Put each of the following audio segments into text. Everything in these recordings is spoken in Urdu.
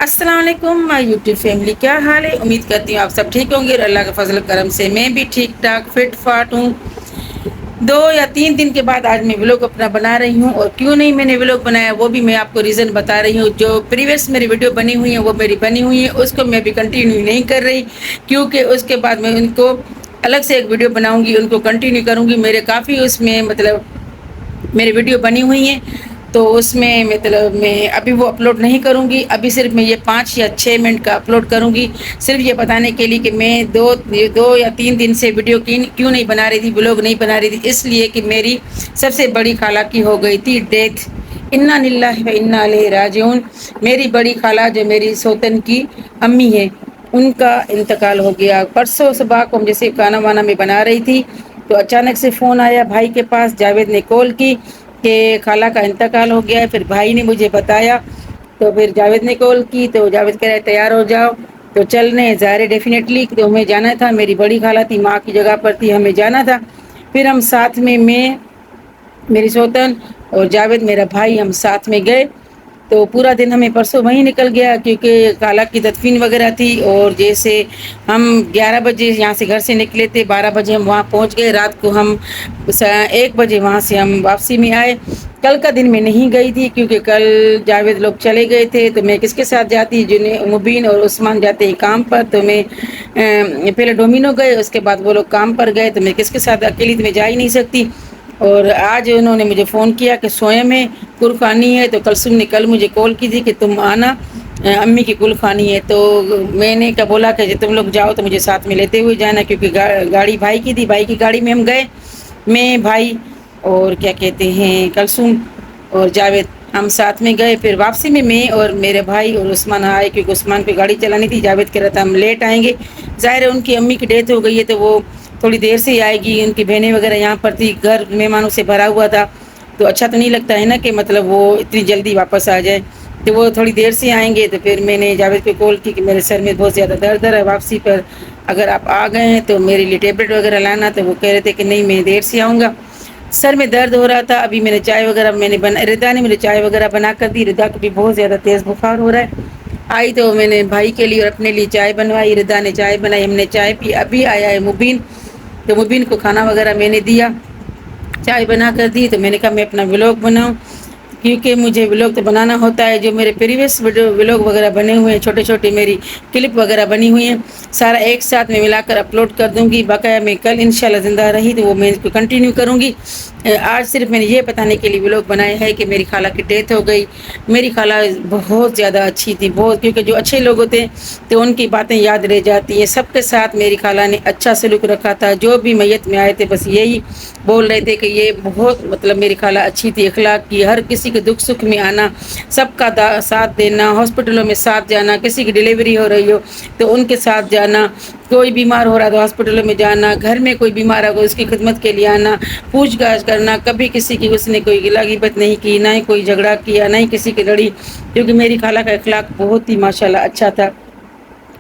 السلام علیکم یوٹیوب فیملی، کیا حال ہے؟ امید کرتی ہوں آپ سب ٹھیک ہوں گے اور اللہ کا فضل کرم سے میں بھی ٹھیک ٹھاک فٹ فاٹ ہوں۔ 2 یا 3 دن کے بعد آج میں ولاگ اپنا بنا رہی ہوں، اور کیوں نہیں میں نے ولاگ بنایا وہ بھی میں آپ کو ریزن بتا رہی ہوں۔ جو پریویس میری ویڈیو بنی ہوئی ہیں وہ میری بنی ہوئی ہیں، اس کو میں ابھی کنٹینیو نہیں کر رہی، کیونکہ اس کے بعد میں ان کو الگ سے ایک ویڈیو بناؤں گی، ان کو کنٹینیو کروں گی۔ میرے کافی اس میں میری ویڈیو بنی ہوئی ہیں، تو اس میں میں ابھی وہ اپلوڈ نہیں کروں گی۔ ابھی صرف میں یہ 5 یا 6 منٹ کا اپلوڈ کروں گی، صرف یہ بتانے کے لیے کہ میں 2 یا 3 دن سے ویڈیو کیوں نہیں بنا رہی تھی، ولاگ نہیں بنا رہی تھی۔ اس لیے کہ میری سب سے بڑی خالہ کی ہو گئی تھی ڈیتھ۔ انا للہ و انا الیہ راجعون۔ میری بڑی خالہ جو میری سوتن کی امی ہے، ان کا انتقال ہو گیا۔ پرسوں صبح کو جیسے کھانا وانا میں بنا رہی تھی تو اچانک سے فون آیا بھائی کے پاس، جاوید نے کال کی کہ خالہ کا انتقال ہو گیا ہے۔ پھر بھائی نے مجھے بتایا، تو پھر جاوید نے کال کی تو جاوید کہہ رہے تیار ہو جاؤ تو چلنے ظاہر ڈیفینیٹلی تو ہمیں جانا تھا۔ میری بڑی خالہ تھی، ماں کی جگہ پر تھی، ہمیں جانا تھا۔ پھر ہم ساتھ میں میری سوتن اور جاوید میرا بھائی ہم ساتھ میں گئے، تو پورا دن ہمیں پرسوں وہیں نکل گیا، کیونکہ خالہ کی تدفین وغیرہ تھی۔ اور جیسے ہم 11 بجے یہاں سے گھر سے نکلے تھے، 12 بجے ہم وہاں پہنچ گئے، رات کو ہم 1 بجے وہاں سے ہم واپسی میں آئے۔ کل کا دن میں نہیں گئی تھی، کیونکہ کل جاوید لوگ چلے گئے تھے، تو میں کس کے ساتھ جاتی؟ جنہیں مبین اور عثمان جاتے ہیں کام پر، تو میں پہلے ڈومینو گئے، اس کے بعد وہ لوگ کام پر گئے، تو میں کس کے ساتھ اکیلی تو میں جا ہی نہیں سکتی۔ اور آج انہوں نے مجھے فون کیا کہ سوئے میں قربانی ہے، تو کلثوم نے کل مجھے کال کی تھی کہ تم آنا، امی کی قربانی ہے۔ تو میں نے کہا بولا کہ تم لوگ جاؤ تو مجھے ساتھ میں لیتے ہوئے جانا، کیونکہ گاڑی بھائی کی تھی، بھائی کی گاڑی میں ہم گئے، میں بھائی اور کیا کہتے ہیں کلثوم اور جاوید ہم ساتھ میں گئے۔ پھر واپسی میں اور میرے بھائی اور عثمان آئے، کیونکہ عثمان پہ گاڑی چلانی تھی، جاوید کہہ رہا تھا ہم لیٹ آئیں گے، ظاہر ہے ان کی امی کی ڈیتھ ہو گئی ہے تو وہ تھوڑی دیر سے ہی آئے گی، ان کی بہنیں وغیرہ یہاں پر تھی، گھر مہمانوں سے بھرا ہوا تھا، تو اچھا تو نہیں لگتا ہے نا کہ وہ اتنی جلدی واپس آ جائے، تو وہ تھوڑی دیر سے آئیں گے۔ تو پھر میں نے جاوید کو کال کی کہ میرے سر میں بہت زیادہ درد ہے واپسی پر، اگر آپ آ گئے ہیں تو میرے لیے ٹیبلٹ وغیرہ لانا، تو وہ کہہ رہے تھے کہ نہیں میں دیر سے آؤں گا، سر میں درد ہو رہا تھا۔ ابھی میں نے چائے وغیرہ ردا نے مجھے چائے وغیرہ بنا کر دی، ردا کو بھی بہت زیادہ تیز بخار ہو رہا ہے، آئی تو میں نے بھائی کے لیے اور اپنے لیے چائے بنوائی، ردا نے چائے بنائی، ہم نے چائے پی۔ ابھی آیا ہے مبین، تو مبین کو کھانا وغیرہ میں نے دیا، چائے بنا کر دی، تو میں نے کہا میں اپنا ولاگ بناؤں، کیونکہ مجھے ولاگ تو بنانا ہوتا ہے۔ جو میرے پریویس ولاگ وغیرہ بنے ہوئے ہیں، چھوٹے چھوٹے میری کلپ وغیرہ بنی ہوئی ہیں، سارا ایک ساتھ میں ملا کر اپلوڈ کر دوں گی، باقاعدہ میں کل انشاءاللہ زندہ رہی تو وہ میں اس کو کنٹینیو کروں گی۔ آج صرف میں نے یہ بتانے کے لیے ولاگ بنایا ہے کہ میری خالہ کی ڈیتھ ہو گئی۔ میری خالہ بہت زیادہ اچھی تھی، بہت، کیونکہ جو اچھے لوگ ہوتے ہیں تو ان کی باتیں یاد رہ جاتی ہیں۔ سب کے ساتھ میری خالہ نے اچھا سلوک رکھا تھا، جو بھی میت میں آئے تھے بس یہی بول رہے تھے کہ یہ بہت میری خالہ اچھی تھی، اخلاق کی، ہر کسی کے دکھ سکھ میں آنا، سب کا ساتھ دینا، ہاسپٹلوں میں ساتھ جانا، کسی کی ڈیلیوری ہو رہی ہو تو ان کے ساتھ جانا، کوئی بیمار ہو رہا تو ہاسپٹلوں میں جانا، گھر میں کوئی بیمار ہے اس کی خدمت کے لیے آنا، پوچھ گچھ کرنا، کبھی کسی کی اس نے کوئی گلا غیبت نہیں کی، نہ ہی کوئی جھگڑا کیا، نہ ہی کسی کی لڑی، کیونکہ میری خالہ کا اخلاق بہت ہی ماشاءاللہ اچھا تھا،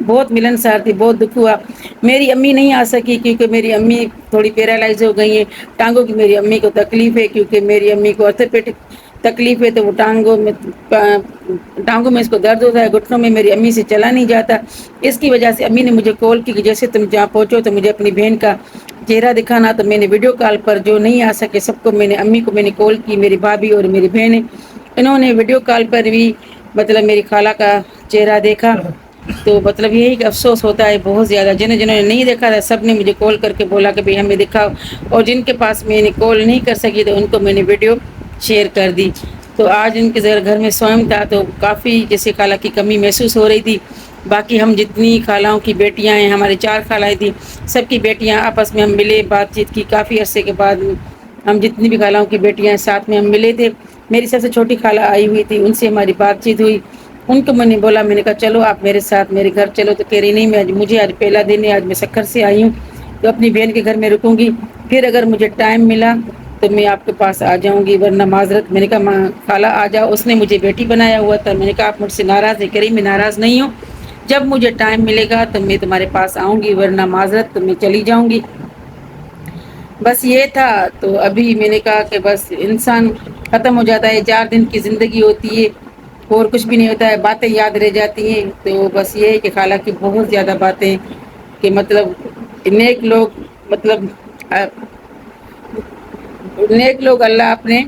بہت ملنسار تھی۔ بہت دکھ ہوا میری امی نہیں آ سکی، کیونکہ میری امی تھوڑی پیرالائز ہو گئی ہیں ٹانگوں کی، میری امی کو تکلیف ہے، کیونکہ میری امی کو آرتھوپیڈک تکلیف ہے، تو وہ ٹانگوں میں اس کو درد ہوتا ہے، گھٹنوں میں، میری امی سے چلا نہیں جاتا، اس کی وجہ سے امی نے مجھے کال کی کہ جیسے تم جہاں پہنچو تو مجھے اپنی بہن کا چہرہ دکھانا، تو میں نے ویڈیو کال پر، جو نہیں آ سکے سب کو امی کو میں نے کال کی، میری بھابھی اور میری بہنیں، انہوں نے ویڈیو کال پر بھی میری خالہ کا چہرہ دیکھا، تو یہی کہ افسوس ہوتا ہے بہت زیادہ، جنہوں نے نہیں دیکھا تھا سب نے مجھے کال کر کے بولا کہ ہمیں دکھاؤ، اور جن کے پاس میں نے کال نہیں کر سکی تو ان کو میں نے ویڈیو شیئر کر دی۔ تو آج ان کے گھر میں سوئم تھا تو کافی جیسے خالہ کی کمی محسوس ہو رہی تھی۔ باقی ہم جتنی خالوں کی بیٹیاں ہیں، ہماری 4 خالائیں تھیں، سب کی بیٹیاں آپس میں ہم ملے، بات چیت کی، کافی عرصے کے بعد ہم جتنی بھی خالوں کی بیٹیاں ہیں ساتھ میں ہم ملے تھے۔ میری سب سے چھوٹی خالہ آئی ہوئی تھی، ان سے ہماری بات چیت ہوئی، ان کو میں نے بولا، میں نے کہا چلو آپ میرے ساتھ میرے گھر چلو، تو کہہ رہی نہیں، مجھے آج پہلا دن ہے، آج میں سکھر سے آئی ہوں تو اپنی بہن کے گھر میں رکوں گی، پھر اگر مجھے ٹائم ملا تو میں آپ کے پاس آ جاؤں گی، ورنہ معذرت۔ میں نے کہا خالہ آ جاؤ، اس نے مجھے بیٹی بنایا ہوا تھا، میں نے کہا آپ مجھ سے ناراض ہے؟ کہہ رہی میں ناراض نہیں ہوں، جب مجھے ٹائم ملے گا تو میں تمہارے پاس آؤں گی، ورنہ معذرت تو میں چلی جاؤں گی۔ بس یہ تھا۔ تو ابھی میں نے کہا کہ بس انسان ختم ہو جاتا ہے، 4 دن کی زندگی ہوتی ہے، اور کچھ بھی نہیں ہوتا ہے، باتیں یاد رہ جاتی ہیں. تو بس یہ ہے کہ خالہ کی بہت زیادہ باتیں کہ مطلب نیک لوگ مطلب نیک لوگ اللہ اپنے.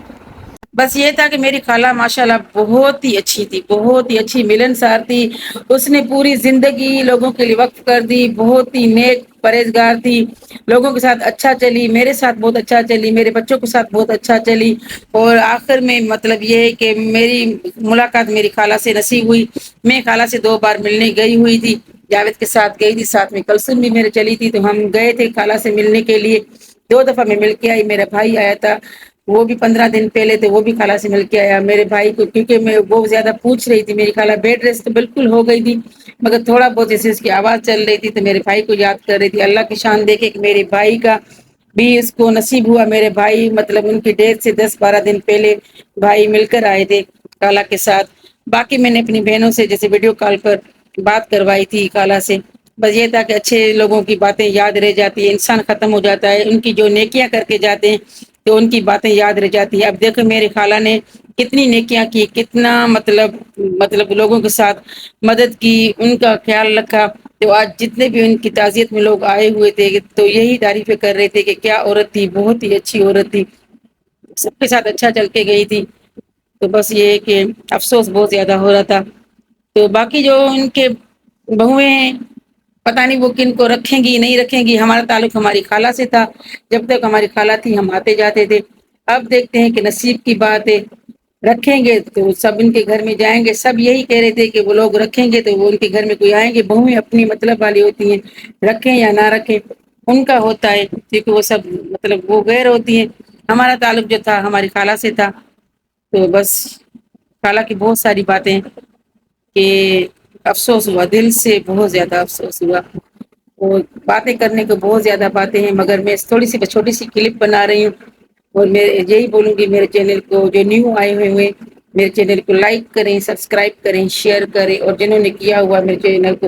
بس یہ تھا کہ میری خالہ ماشاء اللہ بہت ہی اچھی تھی، بہت ہی اچھی ملنسار تھی. اس نے پوری زندگی لوگوں کے لیے وقف کر دی، بہت ہی نیک پرہیزگار تھی. لوگوں کے ساتھ اچھا چلی، میرے ساتھ بہت اچھا چلی، میرے بچوں کے ساتھ بہت اچھا چلی. اور آخر میں مطلب یہ ہے کہ میری ملاقات میری خالہ سے نصیب ہوئی. میں خالہ سے 2 بار ملنے گئی ہوئی تھی. جاوید کے ساتھ گئی تھی، ساتھ میں کلثوم بھی میرے چلی تھی، تو ہم گئے تھے خالہ سے ملنے کے لیے. 2 دفعہ میں مل کے آئی. میرا بھائی آیا تھا، وہ بھی 15 دن پہلے تھے، وہ بھی خالہ سے مل کے آیا. میرے بھائی کو کیونکہ میں بہت زیادہ پوچھ رہی تھی، میری خالہ بیڈ ریسٹ تو بالکل ہو گئی تھی، مگر تھوڑا بہت جیسے اس کی آواز چل رہی تھی تو میرے بھائی کو یاد کر رہی تھی. اللہ کی شان دیکھے کہ میرے بھائی کا بھی اس کو نصیب ہوا. میرے بھائی مطلب ان کی ڈیتھ سے 10-12 دن پہلے بھائی مل کر آئے تھے خالہ کے ساتھ. باقی میں نے اپنی بہنوں سے جیسے ویڈیو کال پر بات کروائی تھی خالہ سے. بس یہ تھا کہ اچھے لوگوں کی باتیں یاد رہ جاتی ہے، انسان ختم ہو جاتا ہے، ان کی جو نیکیاں کر کے جاتے ہیں تو ان کی باتیں یاد رہ جاتی ہے. اب دیکھو میری خالہ نے کتنی نیکیاں کی، کتنا مطلب لوگوں کے ساتھ مدد کی، ان کا خیال رکھا. تو آج جتنے بھی ان کی تعزیت میں لوگ آئے ہوئے تھے تو یہی تعریفیں کر رہے تھے کہ کیا عورت تھی، بہت ہی اچھی عورت تھی، سب کے ساتھ اچھا چل کے گئی تھی. تو بس یہ ہے کہ افسوس بہت زیادہ ہو رہا تھا. تو باقی جو ان کے بہویں ہیں پتہ نہیں وہ کن کو رکھیں گی نہیں رکھیں گی. ہمارا تعلق ہماری خالہ سے تھا، جب تک ہماری خالہ تھی ہم آتے جاتے تھے. اب دیکھتے ہیں کہ نصیب کی بات ہے، رکھیں گے تو سب ان کے گھر میں جائیں گے. سب یہی کہہ رہے تھے کہ وہ لوگ رکھیں گے تو وہ ان کے گھر میں کوئی آئیں گے. بہویں اپنی مطلب والی ہوتی ہیں، رکھیں یا نہ رکھیں ان کا ہوتا ہے، کیونکہ وہ سب مطلب وہ غیر ہوتی ہیں. ہمارا تعلق جو تھا ہماری خالہ سے تھا. تو بس خالہ کی بہت ساری باتیں کہ افسوس ہوا، دل سے بہت زیادہ افسوس ہوا. اور باتیں کرنے کو بہت زیادہ باتیں ہیں، مگر میں تھوڑی سی چھوٹی سی کلپ بنا رہی ہوں. اور میں یہی بولوں گی میرے چینل کو جو نیو آئے ہوئے میرے چینل کو لائک کریں، سبسکرائب کریں، شیئر کریں، اور جنہوں نے کیا ہوا میرے چینل کو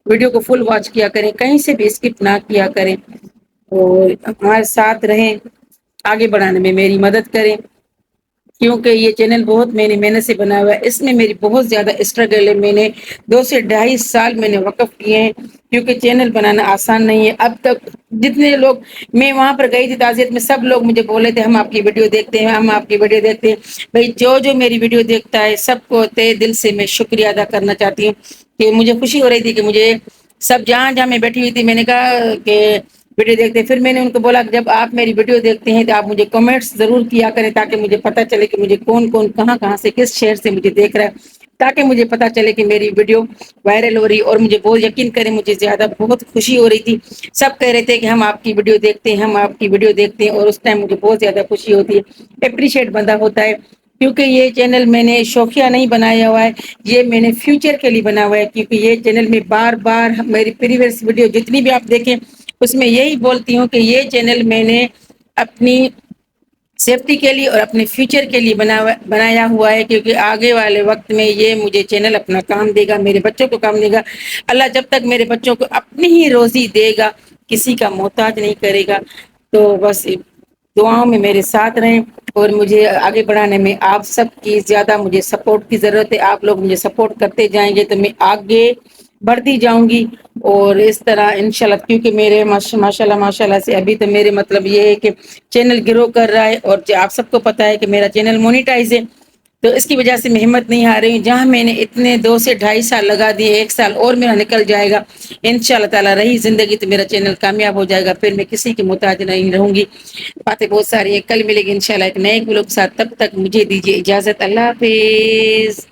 ویڈیو کو فل واچ کیا کریں، کہیں سے بھی اسکپ نہ کیا کریں، اور ہمارے ساتھ رہیں، آگے بڑھانے میں میری مدد کریں. کیونکہ یہ چینل بہت میں نے محنت سے بنا ہوا ہے، اس میں میری بہت زیادہ اسٹرگل ہے. میں نے 2 سے 2.5 سال میں نے وقف کیے ہیں، کیونکہ چینل بنانا آسان نہیں ہے. اب تک جتنے لوگ میں وہاں پر گئی تھی تعزیت میں، سب لوگ مجھے بولے تھے ہم آپ کی ویڈیو دیکھتے ہیں، ہم آپ کی ویڈیو دیکھتے ہیں. بھائی جو میری ویڈیو دیکھتا ہے سب کو تہ دل سے میں شکریہ ادا کرنا چاہتی ہوں. کہ مجھے خوشی ہو رہی تھی کہ مجھے سب جہاں میں بیٹھی ہوئی تھی میں نے کہا کہ ویڈیو دیکھتے ہیں. پھر میں نے ان کو بولا کہ جب آپ میری ویڈیو دیکھتے ہیں تو آپ مجھے کمنٹس ضرور کیا کریں، تاکہ مجھے پتہ چلے کہ مجھے کون کہاں سے کس شہر سے مجھے دیکھ رہا ہے، تاکہ مجھے پتہ چلے کہ میری ویڈیو وائرل ہو رہی. اور مجھے بہت یقین کریں مجھے زیادہ بہت خوشی ہو رہی تھی. سب کہہ رہے تھے کہ ہم آپ کی ویڈیو دیکھتے ہیں، ہم آپ کی ویڈیو دیکھتے ہیں، اور اس ٹائم مجھے بہت زیادہ خوشی ہوتی ہے. اپریشیٹ بندہ ہوتا ہے، کیونکہ یہ چینل میں نے شوقیہ نہیں بنایا ہوا ہے، یہ میں نے فیوچر کے لیے بنا ہوا ہے. کیونکہ یہ چینل میں بار بار میری پریویس ویڈیو جتنی بھی آپ دیکھیں اس میں یہی بولتی ہوں کہ یہ چینل میں نے اپنی سیفٹی کے لیے اور اپنے فیوچر کے لیے بنایا ہوا ہے. کیونکہ آگے والے وقت میں یہ مجھے چینل اپنا کام دے گا، میرے بچوں کو کام دے گا. اللہ جب تک میرے بچوں کو اپنی ہی روزی دے گا، کسی کا محتاج نہیں کرے گا. تو بس دعاؤں میں میرے ساتھ رہیں، اور مجھے آگے بڑھانے میں آپ سب کی زیادہ مجھے سپورٹ کی ضرورت ہے. آپ لوگ مجھے سپورٹ کرتے جائیں گے تو میں آگے بڑھتی جاؤں گی. اور اس طرح انشاءاللہ، کیونکہ میرے ماشاءاللہ سے ابھی تو میرے مطلب یہ ہے کہ چینل گرو کر رہا ہے. اور آپ سب کو پتہ ہے کہ میرا چینل مونیٹائز ہے، تو اس کی وجہ سے میں ہمت نہیں ہار رہی ہوں. جہاں میں نے اتنے 2 سے 2.5 سال لگا دیے، 1 سال اور میرا نکل جائے گا انشاءاللہ تعالی. رہی زندگی تو میرا چینل کامیاب ہو جائے گا، پھر میں کسی کی محتاج نہیں رہوں گی. باتیں بہت ساری ہیں، کل ملے گی انشاءاللہ ایک نئے ویڈیو کے ساتھ. تب تک مجھے دیجیے اجازت. اللہ حافظ.